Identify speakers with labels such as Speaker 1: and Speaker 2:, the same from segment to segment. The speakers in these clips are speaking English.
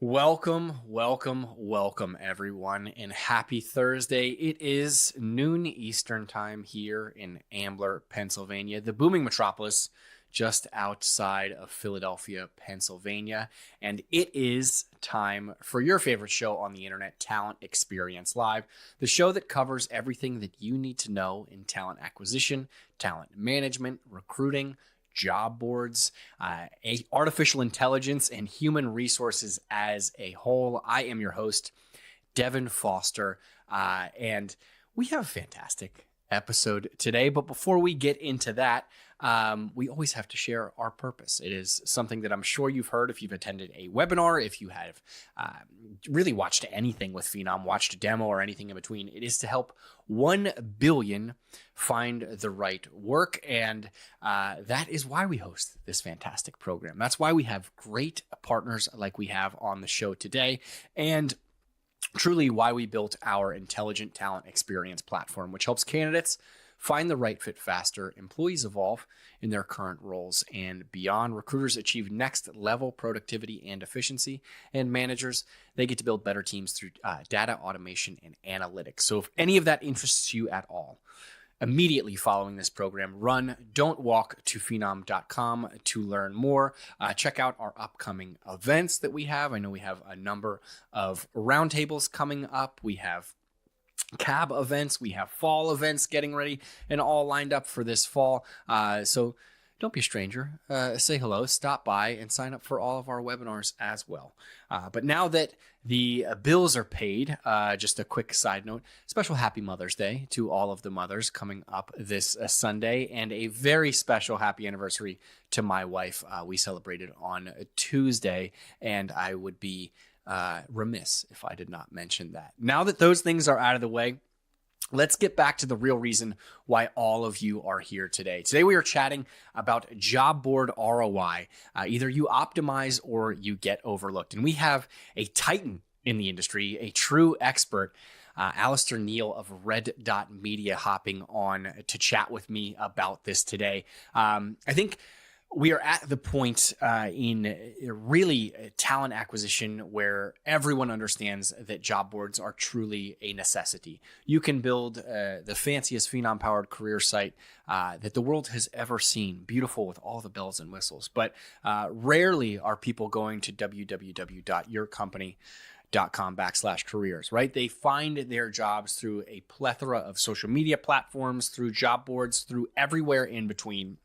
Speaker 1: Welcome, everyone, and happy Thursday. It is noon Eastern time here in Ambler, Pennsylvania, the booming metropolis just outside of Philadelphia, Pennsylvania. And it is time for your favorite show on the internet, Talent Experience Live, the show that covers everything that you need to know in talent acquisition, talent management, recruiting, job boards, artificial intelligence, and human resources as a whole. I am your host, Devin Foster, and we have a fantastic episode today. But before we get into that, we always have to share our purpose. It is something that I'm sure you've heard if you've attended a webinar, if you have really watched anything with Phenom, watched a demo or anything in between. It is to help 1 billion find the right work. And that is why we host this fantastic program. That's why we have great partners like we have on the show today. And truly why we built our intelligent talent experience platform, which helps candidates find the right fit faster, employees evolve in their current roles and beyond, recruiters achieve next level productivity and efficiency, and managers, they get to build better teams through data automation and analytics. So if any of that interests you at all, immediately following this program, don't walk to phenom.com to learn more. Check out our upcoming events that we have. I know we have a number of roundtables coming up. We have cab events, we have fall events getting ready and all lined up for this fall. So don't be a stranger. Say hello, stop by, and sign up for all of our webinars as well. But now that the bills are paid, just a quick side note, special happy Mother's Day to all of the mothers coming up this Sunday, and a very special happy anniversary to my wife. We celebrated on Tuesday, and I would be remiss if I did not mention that. Now that those things are out of the way, let's get back to the real reason why all of you are here today. Today we are chatting about job board ROI. Either you optimize or you get overlooked. And we have a titan in the industry, a true expert, Alistair Neal of RedDot Media, hopping on to chat with me about this today. I think we are at the point in really talent acquisition where everyone understands that job boards are truly a necessity. You can build the fanciest Phenom-powered career site that the world has ever seen, beautiful with all the bells and whistles, but rarely are people going to www.yourcompany.com/careers, right? They find their jobs through a plethora of social media platforms, through job boards, through everywhere in between.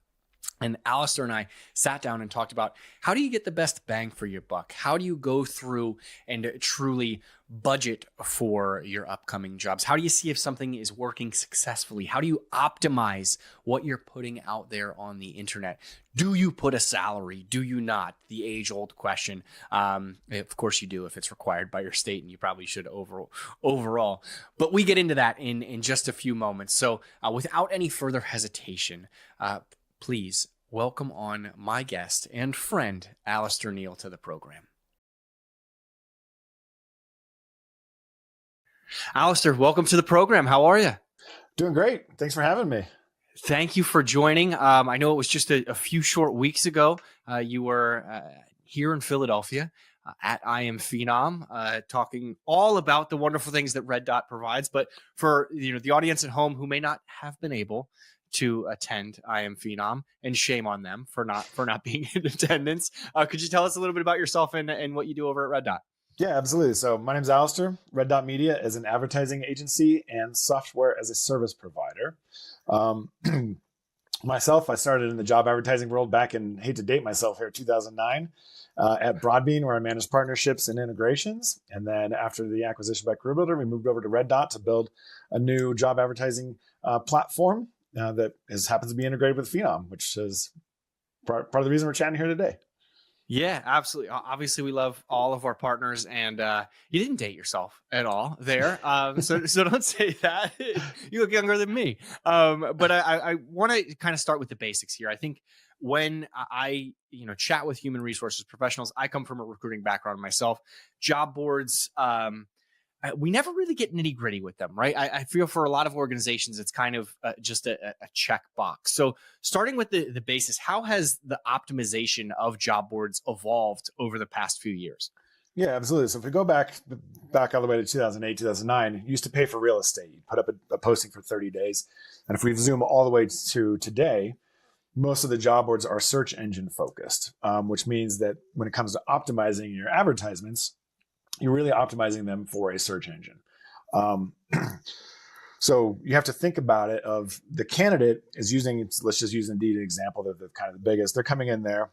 Speaker 1: And Alistair and I sat down and talked about, how do you get the best bang for your buck? How do you go through and truly budget for your upcoming jobs? How do you see if something is working successfully? How do you optimize what you're putting out there on the internet? Do you put a salary? Do you not? The age-old question. Of course you do if it's required by your state, and you probably should overall. But we get into that in just a few moments. So without any further hesitation, please welcome on my guest and friend, Alistair Neal, to the program. Alistair, welcome to the program. How are you?
Speaker 2: Doing great. Thanks for having me.
Speaker 1: Thank you for joining. I know it was just a few short weeks ago. You were here in Philadelphia at I Am Phenom, talking all about the wonderful things that RedDot provides. But for the audience at home who may not have been able to attend I Am Phenom, and shame on them for not being in attendance, could you tell us a little bit about yourself and what you do over at RedDot?
Speaker 2: Yeah, absolutely. So my name's Alistair. RedDot Media is an advertising agency and software as a service provider. Myself, I started in the job advertising world back in, hate to date myself here, 2009 at Broadbean, where I managed partnerships and integrations. And then after the acquisition by CareerBuilder, we moved over to RedDot to build a new job advertising platform that happens to be integrated with Phenom, which is part of the reason we're chatting here today.
Speaker 1: Yeah, absolutely. Obviously, we love all of our partners, and you didn't date yourself at all there. So don't say that. You look younger than me. But I want to kind of start with the basics here. I think when I chat with human resources professionals, I come from a recruiting background myself. Job boards, we never really get nitty gritty with them, right? I feel for a lot of organizations, it's kind of just a check box. So starting with the basis, how has the optimization of job boards evolved over the past few years?
Speaker 2: Yeah, absolutely. So if we go back all the way to 2008, 2009, you used to pay for real estate. You put up a posting for 30 days. And if we zoom all the way to today, most of the job boards are search engine focused, which means that when it comes to optimizing your advertisements, you're really optimizing them for a search engine. Um, so you have to think about it of the candidate is using, let's just use Indeed an example, they're kind of the biggest. They're coming in there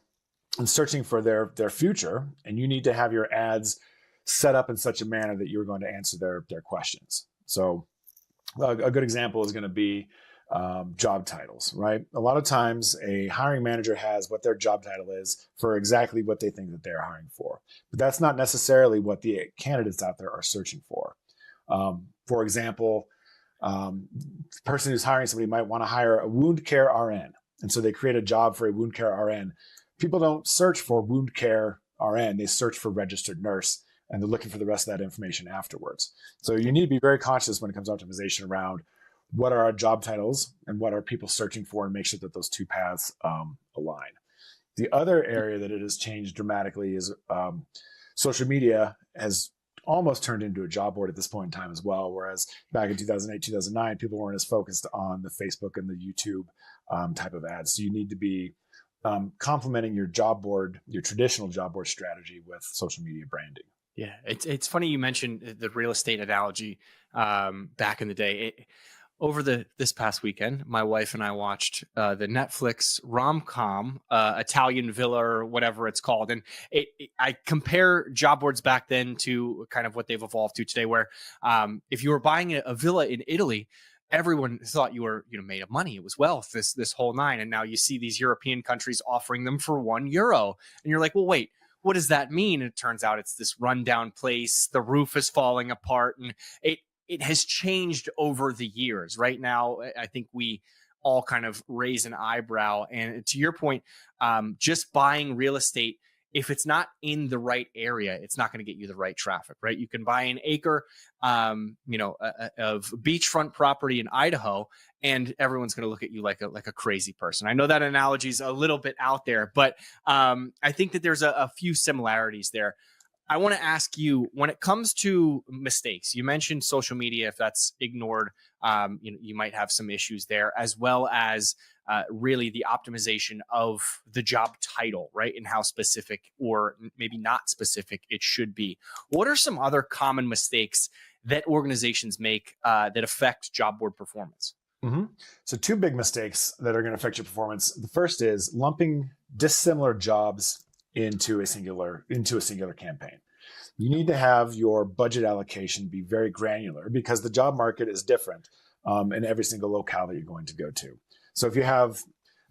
Speaker 2: and searching for their future, and you need to have your ads set up in such a manner that you're going to answer their questions. So a good example is going to be job titles, right? A lot of times a hiring manager has what their job title is for exactly what they think that they're hiring for. But that's not necessarily what the candidates out there are searching for. For example, the person who's hiring somebody might want to hire a wound care RN. And so they create a job for a wound care RN. People don't search for wound care RN, they search for registered nurse, and they're looking for the rest of that information afterwards. So you need to be very conscious when it comes to optimization around what are our job titles and what are people searching for, and make sure that those two paths align. The other area that it has changed dramatically is social media has almost turned into a job board at this point in time as well. Whereas back in 2008, 2009, people weren't as focused on the Facebook and the YouTube type of ads. So you need to be complementing your job board, your traditional job board strategy with social media branding.
Speaker 1: Yeah, it's funny you mentioned the real estate analogy back in the day. Over this past weekend, my wife and I watched the Netflix rom-com Italian Villa or whatever it's called, and I compare job boards back then to kind of what they've evolved to today, where if you were buying a villa in Italy, everyone thought you were made of money. It was wealth, this whole nine, and now you see these European countries offering them for €1, and you're like, well, wait. What does that mean? It turns out it's this rundown place. The roof is falling apart, and it has changed over the years. Right now, I think we all kind of raise an eyebrow. And to your point, just buying real estate, if it's not in the right area, it's not going to get you the right traffic, right? You can buy an acre, of beachfront property in Idaho, and everyone's going to look at you like a crazy person. I know that analogy is a little bit out there, but I think that there's a few similarities there. I want to ask you, when it comes to mistakes, you mentioned social media. If that's ignored, you might have some issues there, as well as really the optimization of the job title, right? And how specific or maybe not specific it should be. What are some other common mistakes that organizations make that affect job board performance?
Speaker 2: Mm-hmm. So two big mistakes that are going to affect your performance. The first is lumping dissimilar jobs into a singular campaign. You need to have your budget allocation be very granular because the job market is different in every single locale that you're going to go to. So if you have,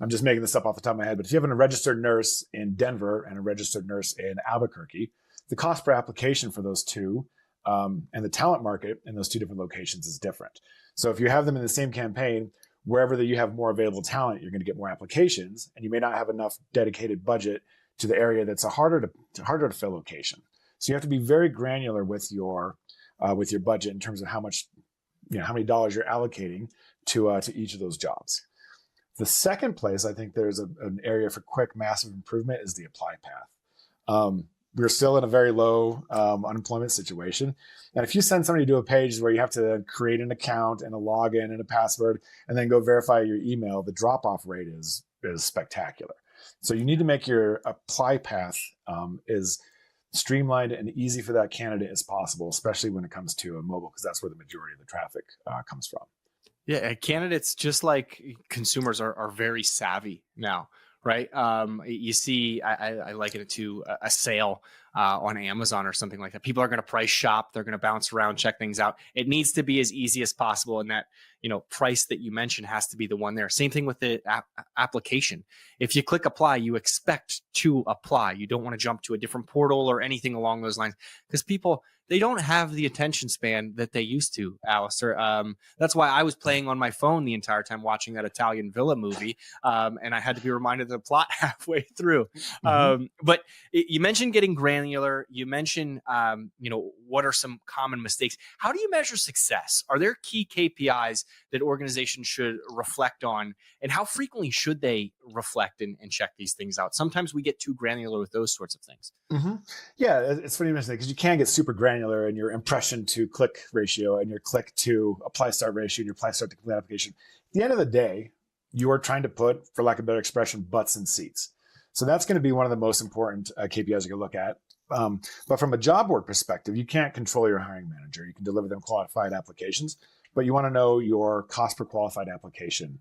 Speaker 2: I'm just making this up off the top of my head, but if you have a registered nurse in Denver and a registered nurse in Albuquerque, the cost per application for those two and the talent market in those two different locations is different. So if you have them in the same campaign, wherever that you have more available talent, you're going to get more applications, and you may not have enough dedicated budget to the area that's a harder to fill location. So you have to be very granular with your budget in terms of how many dollars you're allocating to each of those jobs. The second place I think there's an area for quick, massive improvement is the apply path. We're still in a very low unemployment situation. And if you send somebody to a page where you have to create an account and a login and a password and then go verify your email, the drop-off rate is spectacular. So you need to make your apply path as streamlined and easy for that candidate as possible, especially when it comes to a mobile, because that's where the majority of the traffic comes from.
Speaker 1: Yeah, candidates, just like consumers, are very savvy now, right? You see, I liken it to a sale on Amazon or something like that. People are going to price shop. They're going to bounce around, check things out. It needs to be as easy as possible. And that, price that you mentioned has to be the one there. Same thing with the application. If you click apply, you expect to apply. You don't want to jump to a different portal or anything along those lines, because people, they don't have the attention span that they used to, Alistair. That's why I was playing on my phone the entire time watching that Italian Villa movie, and I had to be reminded of the plot halfway through. Mm-hmm. But you mentioned getting granular. You mentioned, what are some common mistakes? How do you measure success? Are there key KPIs that organizations should reflect on, and how frequently should they reflect and check these things out? Sometimes we get too granular with those sorts of things.
Speaker 2: Mm-hmm. Yeah, it's funny you mention that because you can get super granular in your impression to click ratio and your click to apply start ratio and your apply start to complete application. At the end of the day, you are trying to put, for lack of a better expression, butts in seats. So that's going to be one of the most important KPIs you can look at. But from a job board perspective, you can't control your hiring manager. You can deliver them qualified applications, but you want to know your cost per qualified application.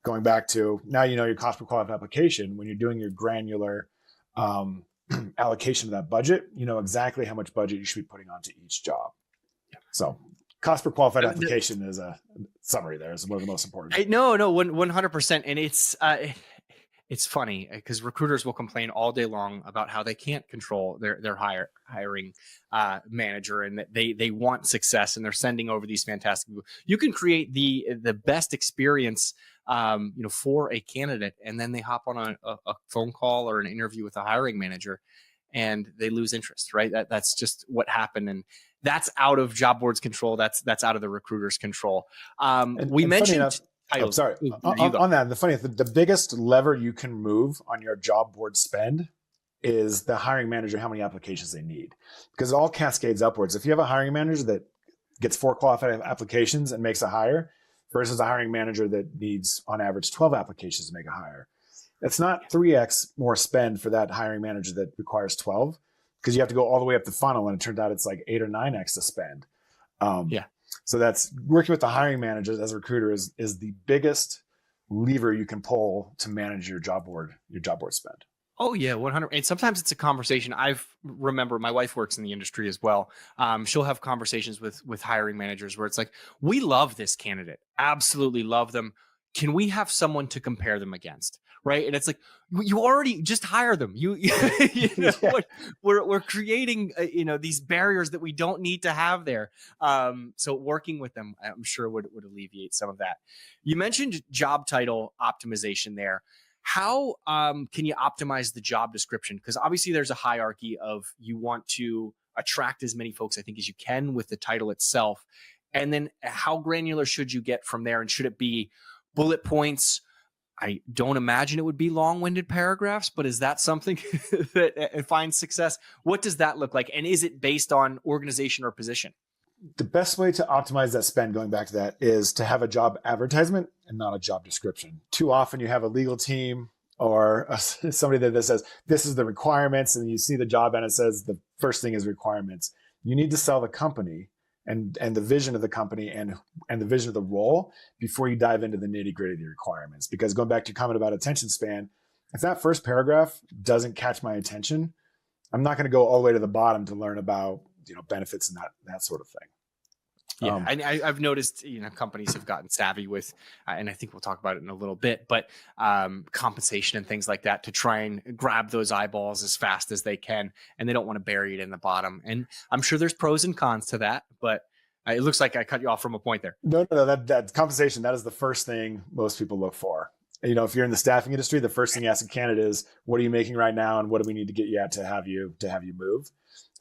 Speaker 2: Going back to now, you know your cost per qualified application when you're doing your granular allocation of that budget. You know exactly how much budget you should be putting onto each job. So cost per qualified application is a summary. There is one of the most important.
Speaker 1: No, 100%, and it's funny because recruiters will complain all day long about how they can't control their hiring manager, and that they want success and they're sending over these fantastic people. You can create the best experience for a candidate, and then they hop on a phone call or an interview with a hiring manager and they lose interest, right? That's just what happened. And that's out of job board's control. That's out of the recruiter's control. We mentioned
Speaker 2: titles. Oh, sorry. On that, the biggest lever you can move on your job board spend is the hiring manager, how many applications they need, because it all cascades upwards. If you have a hiring manager that gets 4 qualified applications and makes a hire versus a hiring manager that needs on average 12 applications to make a hire, it's not 3x more spend for that hiring manager that requires 12, because you have to go all the way up the funnel, and it turned out it's like 8 or 9x to spend. So that's working with the hiring managers as a recruiter is the biggest lever you can pull to manage your job board spend.
Speaker 1: Oh yeah, 100. And sometimes it's a conversation. Remember my wife works in the industry as well. She'll have conversations with hiring managers where it's like, we love this candidate, absolutely love them. Can we have someone to compare them against? Right. And it's like, you already just hire them. We're creating, these barriers that we don't need to have there. So working with them, I'm sure would alleviate some of that. You mentioned job title optimization there. How can you optimize the job description? Because obviously there's a hierarchy of, you want to attract as many folks, I think, as you can with the title itself. And then how granular should you get from there? And should it be bullet points? I don't imagine it would be long-winded paragraphs, but is that something that finds success? What does that look like? And is it based on organization or position?
Speaker 2: The best way to optimize that spend, going back to that, is to have a job advertisement and not a job description. Too often you have a legal team or somebody that says, this is the requirements, and you see the job and it says the first thing is requirements. You need to sell the company and the vision of the company and the vision of the role before you dive into the nitty-gritty of the requirements. Because going back to your comment about attention span, if that first paragraph doesn't catch my attention, I'm not going to go all the way to the bottom to learn about benefits and that sort of thing.
Speaker 1: Yeah, I've noticed companies have gotten savvy with, and I think we'll talk about it in a little bit, but compensation and things like that to try and grab those eyeballs as fast as they can, and they don't want to bury it in the bottom. And I'm sure there's pros and cons to that, but it looks like I cut you off from a point there.
Speaker 2: No, that compensation, that is the first thing most people look for. If you're in the staffing industry, the first thing you ask a candidate is, what are you making right now, and what do we need to get you at to have you move?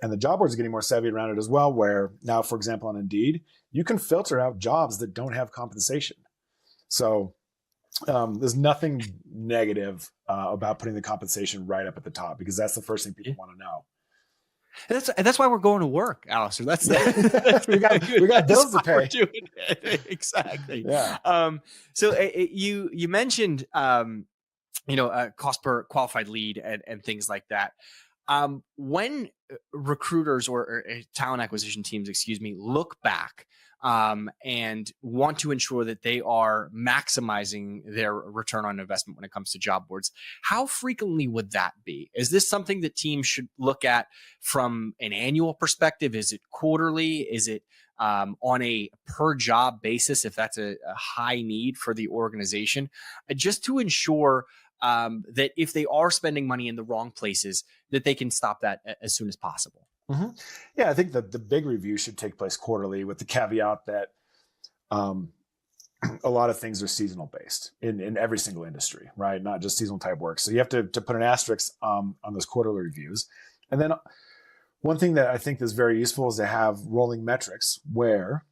Speaker 2: And the job boards are getting more savvy around it as well, where now, for example, on Indeed, you can filter out jobs that don't have compensation. So there's nothing negative about putting the compensation right up at the top, because that's the first thing people want to know.
Speaker 1: That's why we're going to work, Alistair. That's
Speaker 2: we got bills to pay.
Speaker 1: Exactly.
Speaker 2: Yeah.
Speaker 1: So you mentioned cost per qualified lead and things like that. When recruiters or talent acquisition teams, look back and want to ensure that they are maximizing their return on investment when it comes to job boards, how frequently would that be? Is this something that teams should look at from an annual perspective? Is it quarterly? Is it on a per job basis, if that's a high need for the organization, just to ensure that if they are spending money in the wrong places, that they can stop that as soon as possible?
Speaker 2: Mm-hmm. Yeah, I think the big review should take place quarterly, with the caveat that a lot of things are seasonal based in every single industry, right? Not just seasonal type work. So you have to put an asterisk on those quarterly reviews. And then One thing that I think is very useful is to have rolling metrics where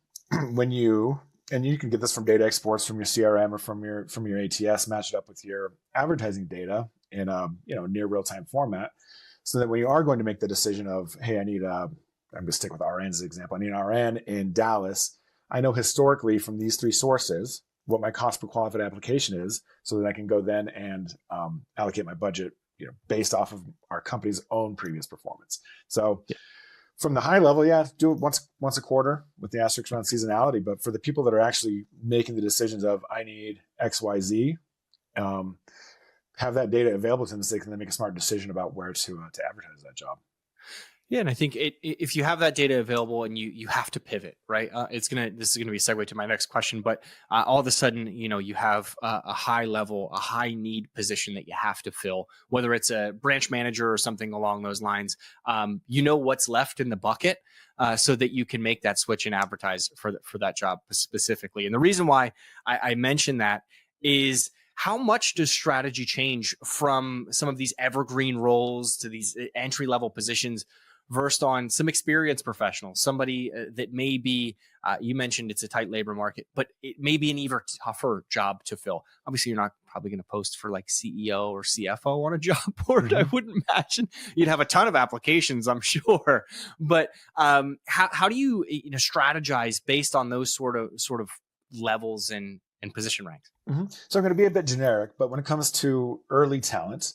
Speaker 2: when you, and you can get this from data exports from your CRM or from your ATS, match it up with your advertising data in a near real time format, so that when you are going to make the decision of, hey, I'm going to stick with RN as an example. I need an RN in Dallas. I know historically from these three sources what my cost per qualified application is, so that I can go then and allocate my budget, based off of our company's own previous performance. So from the high level, yeah, do it once a quarter with the asterisk around seasonality. But for the people that are actually making the decisions of, I need X, Y, Z, have that data available to them so they can then make a smart decision about where to advertise that job.
Speaker 1: Yeah, and I think if you have that data available and you have to pivot, right? This is gonna be a segue to my next question, but all of a sudden, you have a high level, a high need position that you have to fill, whether it's a branch manager or something along those lines. What's left in the bucket, so that you can make that switch and advertise for that job specifically. And the reason why I mention that is, how much does strategy change from some of these evergreen roles to these entry level positions versed on some experienced professionals, somebody that may be, you mentioned it's a tight labor market, but it may be an even tougher job to fill. Obviously, you're not probably going to post for like CEO or CFO on a job board. Mm-hmm. I wouldn't imagine you'd have a ton of applications, I'm sure. But how do you strategize based on those sort of levels and position ranks?
Speaker 2: Mm-hmm. So I'm going to be a bit generic, but when it comes to early talent,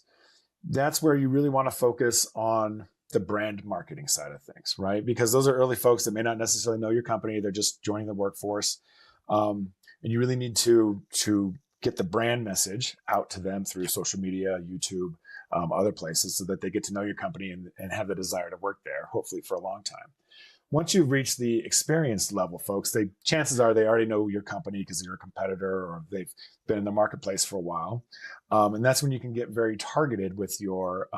Speaker 2: that's where you really want to focus on the brand marketing side of things, right? Because those are early folks that may not necessarily know your company. They're just joining the workforce. And you really need to get the brand message out to them through social media, YouTube, other places, so that they get to know your company and have the desire to work there, hopefully for a long time. Once you've reached the experienced level, folks, chances are they already know your company because you're a competitor or they've been in the marketplace for a while. And that's when you can get very targeted with your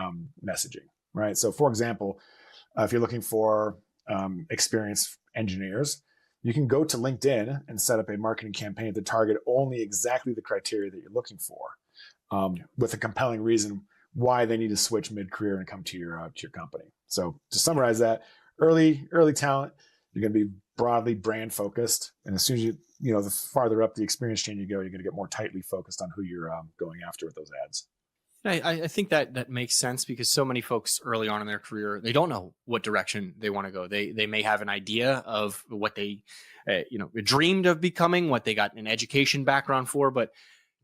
Speaker 2: messaging, right? So for example, if you're looking for experienced engineers, you can go to LinkedIn and set up a marketing campaign to target only exactly the criteria that you're looking for, with a compelling reason why they need to switch mid-career and come to your company. So to summarize that, early talent, you're going to be broadly brand focused. And as soon as the farther up the experience chain you go, you're going to get more tightly focused on who you're going after with those ads.
Speaker 1: I think that makes sense, because so many folks early on in their career, they don't know what direction they want to go. They may have an idea of what they dreamed of becoming, what they got an education background for, but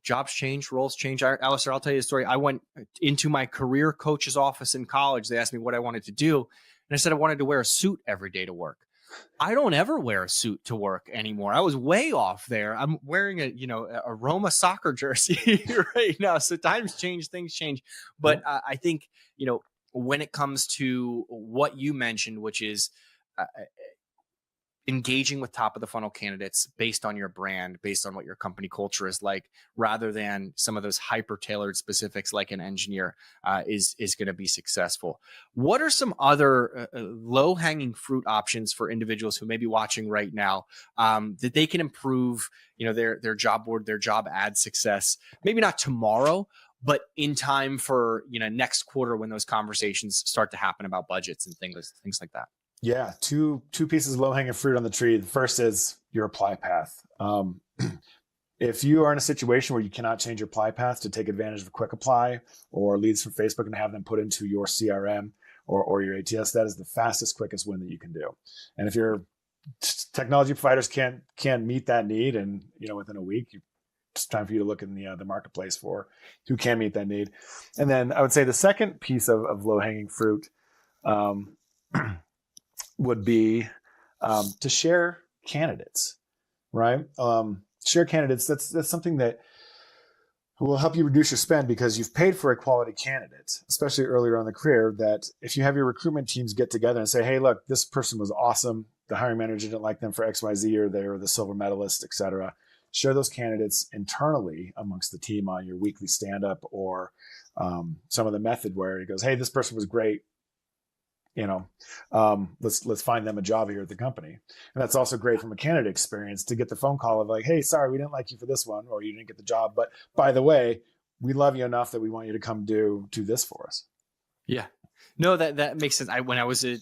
Speaker 1: jobs change, roles change. Alistair, I'll tell you a story. I went into my career coach's office in college. They asked me what I wanted to do, and I said I wanted to wear a suit every day to work. I don't ever wear a suit to work anymore. I was way off there. I'm wearing a Roma soccer jersey right now. So times change, things change. But I think, when it comes to what you mentioned, which is engaging with top of the funnel candidates based on your brand, based on what your company culture is like, rather than some of those hyper tailored specifics like an engineer, is going to be successful. What are some other low hanging fruit options for individuals who may be watching right now, that they can improve, their job board, their job ad success? Maybe not tomorrow, but in time for, next quarter, when those conversations start to happen about budgets and things like that.
Speaker 2: Yeah, two pieces of low-hanging fruit on the tree. The first is your apply path. If you are in a situation where you cannot change your apply path to take advantage of a quick apply or leads from Facebook and have them put into your CRM or your ATS, that is the fastest, quickest win that you can do. And if your technology providers can't meet that need, and within a week, it's time for you to look in the marketplace for who can meet that need. And then I would say the second piece of low-hanging fruit would be to share candidates, right? Share candidates. That's something that will help you reduce your spend, because you've paid for a quality candidate, especially earlier on in the career. That if you have your recruitment teams get together and say, hey, look, this person was awesome. The hiring manager didn't like them for XYZ, or they were the silver medalist, et cetera. Share those candidates internally amongst the team on your weekly stand-up, or some of the method where it goes, hey, this person was great. Let's find them a job here at the company. And that's also great from a candidate experience, to get the phone call of like, hey, sorry, we didn't like you for this one, or you didn't get the job, but by the way, we love you enough that we want you to come do this for us.
Speaker 1: Yeah. No, that makes sense. When I was a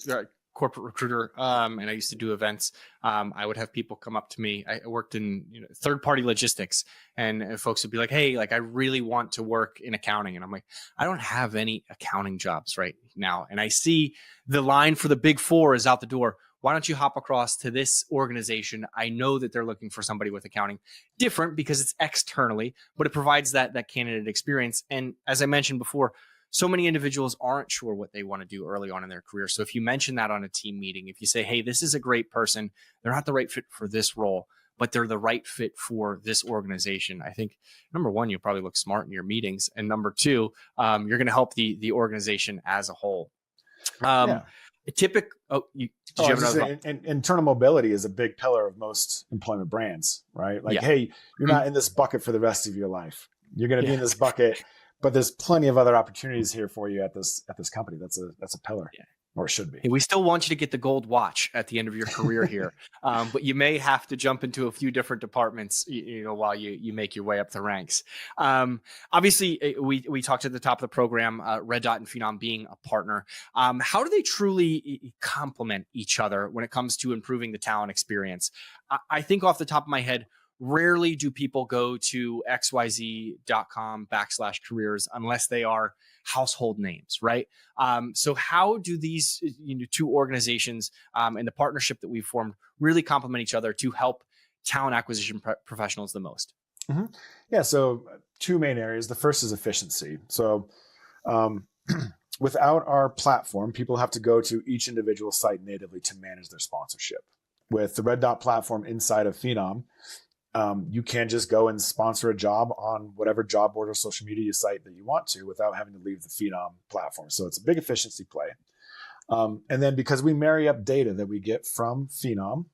Speaker 1: corporate recruiter, and I used to do events, I would have people come up to me. I worked in third party logistics, and folks would be like, "Hey, like I really want to work in accounting," and I'm like, "I don't have any accounting jobs right now," and I see the line for the Big Four is out the door. Why don't you hop across to this organization? I know that they're looking for somebody with accounting, different because it's externally, but it provides that candidate experience. And as I mentioned before, so many individuals aren't sure what they want to do early on in their career. So if you mention that on a team meeting, if you say, hey, this is a great person, they're not the right fit for this role, but they're the right fit for this organization. I think number one, you'll probably look smart in your meetings. And number two, you're going to help the organization as a whole.
Speaker 2: Yeah.
Speaker 1: Did you have another?
Speaker 2: Internal mobility is a big pillar of most employment brands, right? Like,
Speaker 1: Yeah.
Speaker 2: hey, you're not in this bucket for the rest of your life. You're going to be in this bucket, but there's plenty of other opportunities here for you at this company. That's a pillar, or it should be.
Speaker 1: Hey, we still want you to get the gold watch at the end of your career here, but you may have to jump into a few different departments, while you make your way up the ranks. Obviously, we talked at the top of the program, RedDot and Phenom being a partner. How do they truly complement each other when it comes to improving the talent experience? I think off the top of my head, rarely do people go to xyz.com/careers unless they are household names, right? So how do these two organizations and the partnership that we've formed really complement each other to help talent acquisition professionals the most?
Speaker 2: Mm-hmm. Yeah, so two main areas. The first is efficiency. So without our platform, people have to go to each individual site natively to manage their sponsorship. With the RedDot platform inside of Phenom, you can just go and sponsor a job on whatever job board or social media site that you want to without having to leave the Phenom platform. So it's a big efficiency play. And then because we marry up data that we get from Phenom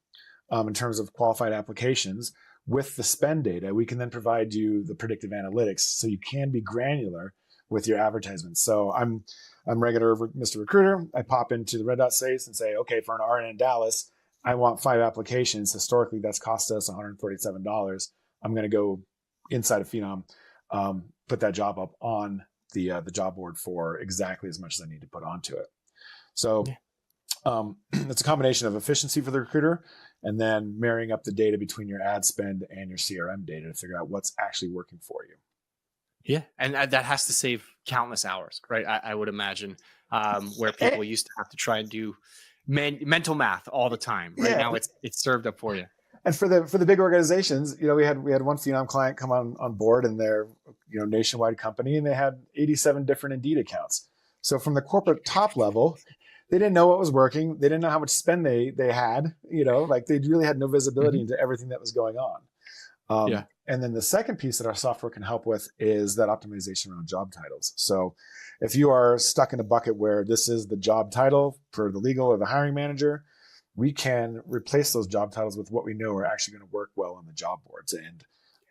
Speaker 2: in terms of qualified applications with the spend data, we can then provide you the predictive analytics so you can be granular with your advertisements. So I'm regular Mr. Recruiter. I pop into the RedDot space and say, okay, for an RN in Dallas, I want 5 applications. Historically, that's cost us $147. I'm going to go inside of Phenom, put that job up on the job board for exactly as much as I need to put onto it. So it's a combination of efficiency for the recruiter and then marrying up the data between your ad spend and your CRM data to figure out what's actually working for you.
Speaker 1: Yeah, and that has to save countless hours, right? I would imagine where people used to have to try and do mental math all the time. Right now, it's served up for you.
Speaker 2: And for the big organizations, we had one Phenom client come on board, and they're nationwide company, and they had 87 different Indeed accounts. So from the corporate top level, they didn't know what was working. They didn't know how much spend they had. Like they really had no visibility into everything that was going on. And then the second piece that our software can help with is that optimization around job titles. So if you are stuck in a bucket where this is the job title for the legal or the hiring manager, we can replace those job titles with what we know are actually going to work well on the job boards and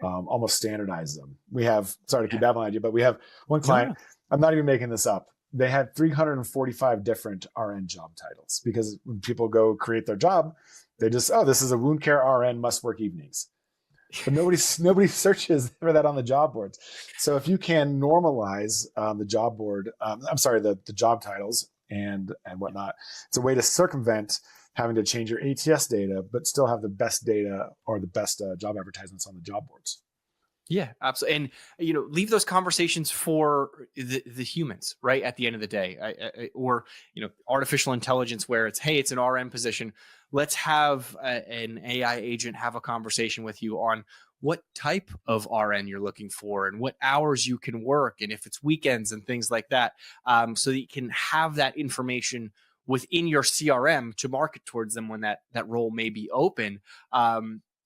Speaker 2: almost standardize them. We have, sorry to keep babbling at you, but we have one client, I'm not even making this up. They had 345 different RN job titles because when people go create their job, they just, this is a wound care RN must work evenings. But nobody searches for that on the job boards. So if you can normalize the job board, the job titles and whatnot, it's a way to circumvent having to change your ATS data, but still have the best data or the best job advertisements on the job boards.
Speaker 1: Yeah, absolutely. And, leave those conversations for the humans, right? At the end of the day, or artificial intelligence where it's, hey, it's an RM position. Let's have an AI agent have a conversation with you on what type of RN you're looking for and what hours you can work and if it's weekends and things like that, so that you can have that information within your CRM to market towards them when that role may be open.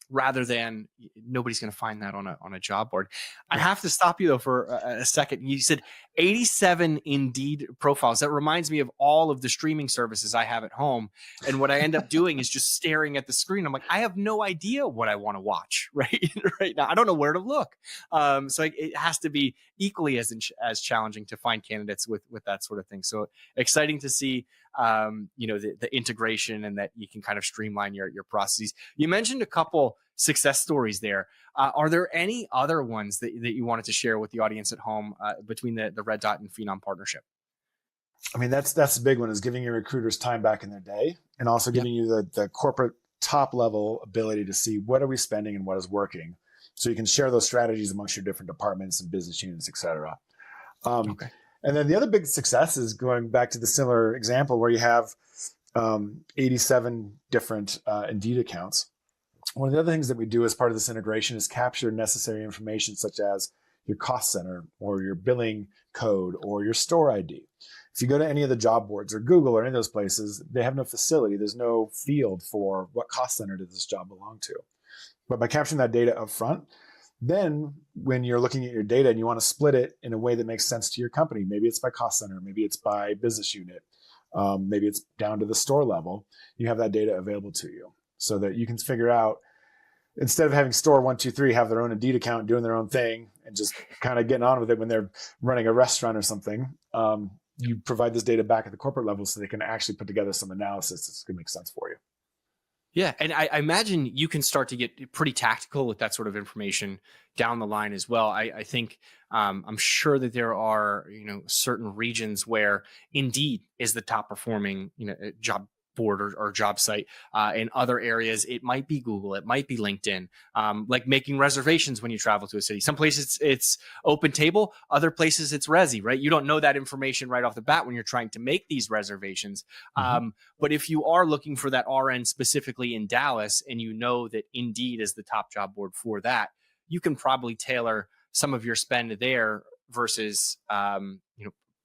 Speaker 1: Rather than nobody's going to find that on a job board. I have to stop you though for a second. You said 87 Indeed profiles. That reminds me of all of the streaming services I have at home. And what I end up doing is just staring at the screen. I'm like, I have no idea what I want to watch right now. I don't know where to look. So it has to be equally as challenging to find candidates with that sort of thing. So exciting to see, the integration and that you can kind of streamline your processes. You mentioned a couple success stories there. Are there any other ones that you wanted to share with the audience at home between the RedDot and Phenom partnership?
Speaker 2: I mean, that's the big one, is giving your recruiters time back in their day, and also
Speaker 1: Yep.
Speaker 2: giving you the corporate top level ability to see what are we spending and what is working. So you can share those strategies amongst your different departments and business units, et cetera. Um,
Speaker 1: Okay.
Speaker 2: and then the other big success is going back to the similar example where you have 87 different Indeed accounts. One of the other things that we do as part of this integration is capture necessary information such as your cost center or your billing code or your store ID. If you go to any of the job boards or Google or any of those places, they have no facility. There's no field for what cost center did this job belong to. But by capturing that data up front, then when you're looking at your data and you want to split it in a way that makes sense to your company, maybe it's by cost center, maybe it's by business unit, maybe it's down to the store level, you have that data available to you so that you can figure out, instead of having store 123 have their own Indeed account doing their own thing and just kind of getting on with it when they're running a restaurant or something, you provide this data back at the corporate level so they can actually put together some analysis that's going to make sense for you.
Speaker 1: Yeah, and I imagine you can start to get pretty tactical with that sort of information down the line as well. I think I'm sure that there are certain regions where Indeed is the top performing job board or job site. In other areas, it might be Google, it might be LinkedIn. Like making reservations when you travel to a city. Some places it's Open Table, other places it's Resi, right? You don't know that information right off the bat when you're trying to make these reservations.
Speaker 2: Mm-hmm.
Speaker 1: But if you are looking for that RN specifically in Dallas and you know that Indeed is the top job board for that, you can probably tailor some of your spend there versus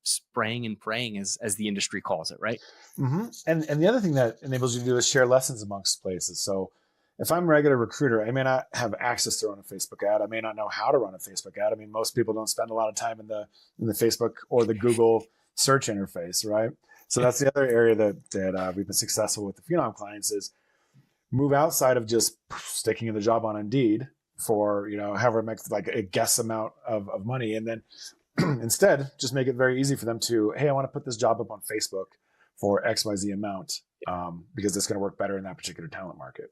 Speaker 1: spraying and praying as the industry calls it, right?
Speaker 2: Mm-hmm. And the other thing that enables you to do is share lessons amongst places. So if I'm a regular recruiter, I may not have access to run a Facebook ad. I may not know how to run a Facebook ad. I mean, most people don't spend a lot of time in the Facebook or the Google search interface, right? So that's the other area that we've been successful with the Phenom clients, is move outside of just sticking in the job on Indeed for however much, like a guess amount of money, and then instead just make it very easy for them to, hey, I want to put this job up on Facebook for XYZ amount, because it's going to work better in that particular talent market.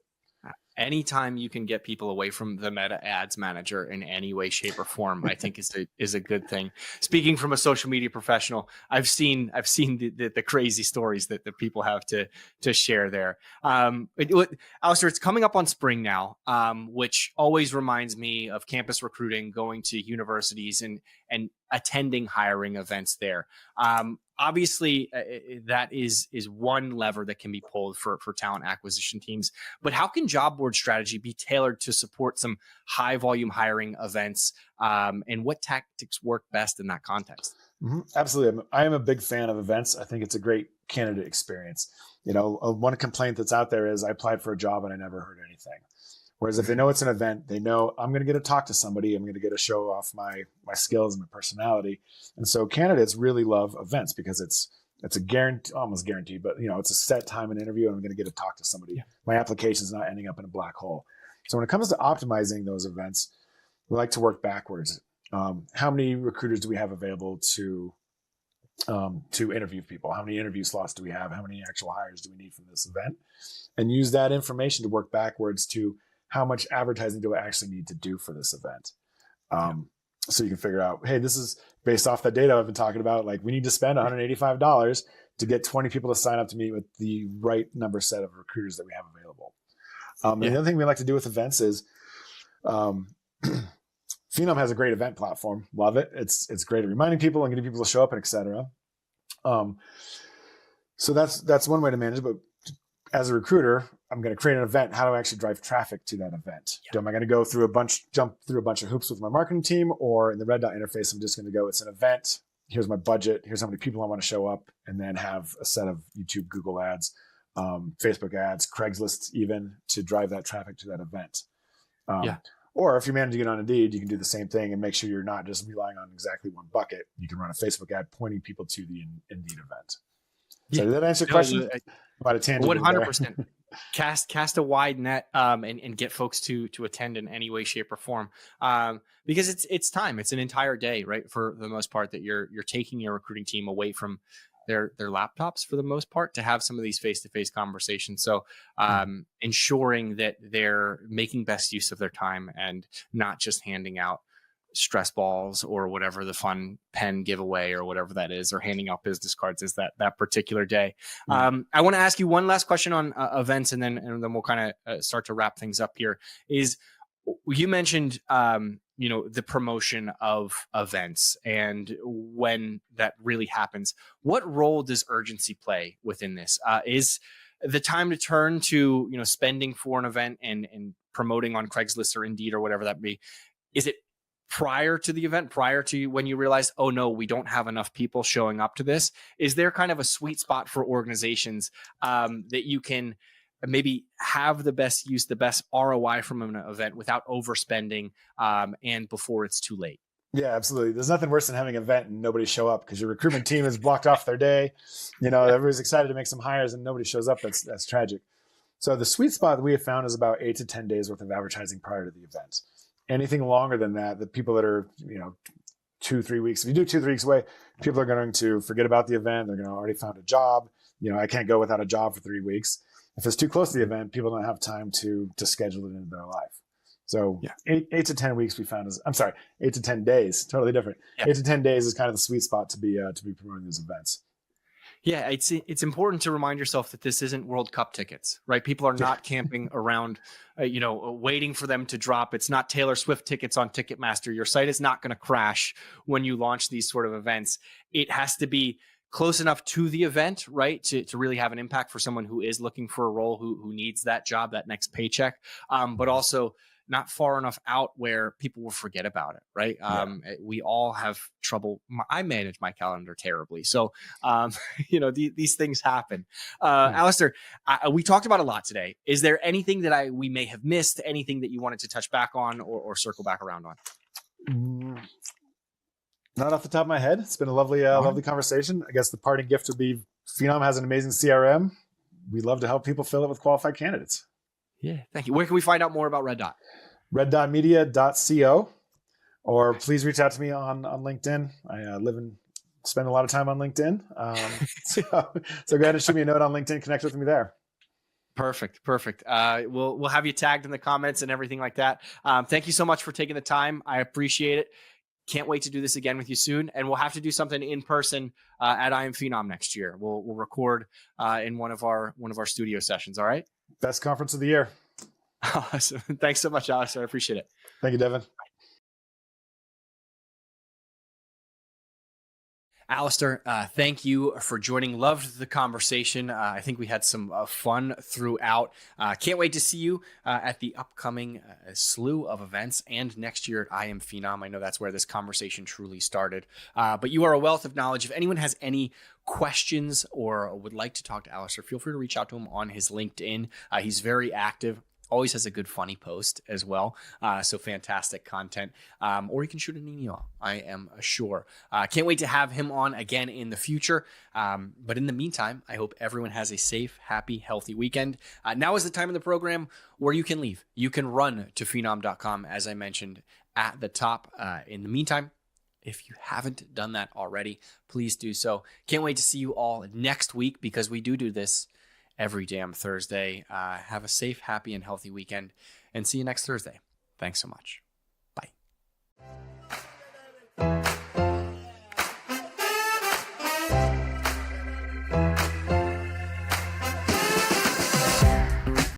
Speaker 1: Anytime you can get people away from the Meta Ads Manager in any way, shape, or form, I think is a good thing. Speaking from a social media professional, I've seen the crazy stories that the people have to share there. Alistair, it's coming up on spring now, which always reminds me of campus recruiting, going to universities and attending hiring events there. Obviously, that is one lever that can be pulled for talent acquisition teams. But how can job board strategy be tailored to support some high volume hiring events? And what tactics work best in that context?
Speaker 2: Mm-hmm. Absolutely. I am a big fan of events. I think it's a great candidate experience. One complaint that's out there is I applied for a job and I never heard anything. Whereas if they know it's an event, they know I'm going to get to talk to somebody. I'm going to get to show off my skills and my personality. And so candidates really love events because it's a guarantee, almost guaranteed, but it's a set time and interview, and I'm going to get to talk to somebody. Yeah. My application is not ending up in a black hole. So when it comes to optimizing those events, we like to work backwards. How many recruiters do we have available to interview people? How many interview slots do we have? How many actual hires do we need from this event? And use that information to work backwards to how much advertising do I actually need to do for this event? So you can figure out, hey, this is based off the data I've been talking about. Like, we need to spend $185 to get 20 people to sign up to meet with the right number set of recruiters that we have available. And the other thing we like to do with events is, Phenom has a great event platform. Love it. It's great at reminding people and getting people to show up and et cetera. So that's one way to manage it. But as a recruiter, I'm going to create an event. How do I actually drive traffic to that event? Yeah. Am I going to go through jump through a bunch of hoops with my marketing team, or in the RedDot interface, I'm just going to go, it's an event. Here's my budget. Here's how many people I want to show up, and then have a set of YouTube, Google ads, Facebook ads, Craigslist, even to drive that traffic to that event. Or if you're managing it on Indeed, you can do the same thing and make sure you're not just relying on exactly one bucket. You can run a Facebook ad pointing people to the Indeed event. So did that answer your question? About a tangent.
Speaker 1: 100%. Cast a wide net and get folks to attend in any way, shape, or form. Because it's time. It's an entire day, right? For the most part, that you're taking your recruiting team away from their laptops for the most part to have some of these face-to-face conversations. So ensuring that they're making best use of their time and not just handing out stress balls or whatever the fun pen giveaway or whatever that is, or handing out business cards is that particular day. I want to ask you one last question on events, and then we'll kind of start to wrap things up here. Is you mentioned the promotion of events and when that really happens. What role does urgency play within this? Is the time to turn to spending for an event and promoting on Craigslist or Indeed or whatever that be? Is it prior to the event, prior to when you realize, oh no, we don't have enough people showing up to this? Is there kind of a sweet spot for organizations that you can maybe have the best use, the best ROI from an event without overspending and before it's too late?
Speaker 2: Yeah, absolutely. There's nothing worse than having an event and nobody show up because your recruitment team has blocked off their day. Everybody's excited to make some hires and nobody shows up. That's tragic. So the sweet spot that we have found is about 8 to 10 days worth of advertising prior to the event. Anything longer than that, the people that are 2-3 weeks, if you do 2-3 weeks away, people are going to forget about the event. They're going to already found a job. I can't go without a job for 3 weeks. If it's too close to the event, people don't have time to schedule it into their life. So 8 to 10 weeks we found is, 8 to 10 days, totally different. Yeah. 8 to 10 days is kind of the sweet spot to be promoting these events.
Speaker 1: Yeah, it's important to remind yourself that this isn't World Cup tickets, right? People are not camping around, waiting for them to drop. It's not Taylor Swift tickets on Ticketmaster. Your site is not going to crash when you launch these sort of events. It has to be close enough to the event, right, to really have an impact for someone who is looking for a role, who needs that job, that next paycheck, but also not far enough out where people will forget about it, right? We all have trouble. I manage my calendar terribly. So, these things happen. Alistair, we talked about a lot today. Is there anything that we may have missed, anything that you wanted to touch back on or circle back around on?
Speaker 2: Not off the top of my head. It's been a lovely conversation. I guess the parting gift would be Phenom has an amazing CRM. We love to help people fill it with qualified candidates.
Speaker 1: Yeah, thank you. Where can we find out more about RedDot?
Speaker 2: RedDotmedia.co, or please reach out to me on LinkedIn. I spend a lot of time on LinkedIn. So go ahead and shoot me a note on LinkedIn. Connect with me there.
Speaker 1: Perfect. We'll have you tagged in the comments and everything like that. Thank you so much for taking the time. I appreciate it. Can't wait to do this again with you soon. And we'll have to do something in person at I Am Phenom next year. We'll record in one of our studio sessions. All right.
Speaker 2: Best conference of the year.
Speaker 1: Awesome. Thanks so much, Alistair. I appreciate it.
Speaker 2: Thank you, Devin.
Speaker 1: Alistair, thank you for joining. Loved the conversation. I think we had some fun throughout. Can't wait to see you at the upcoming slew of events and next year at I Am Phenom. I know that's where this conversation truly started. But you are a wealth of knowledge. If anyone has any questions or would like to talk to Alistair, feel free to reach out to him on his LinkedIn. He's very active. Always has a good funny post as well. So fantastic content. Or you can shoot an email, I am sure. Can't wait to have him on again in the future. But in the meantime, I hope everyone has a safe, happy, healthy weekend. Now is the time of the program where you can leave. You can run to phenom.com, as I mentioned at the top. In the meantime, if you haven't done that already, please do so. Can't wait to see you all next week because we do this every damn Thursday. Have a safe, happy, and healthy weekend, and see you next Thursday. Thanks so much. Bye.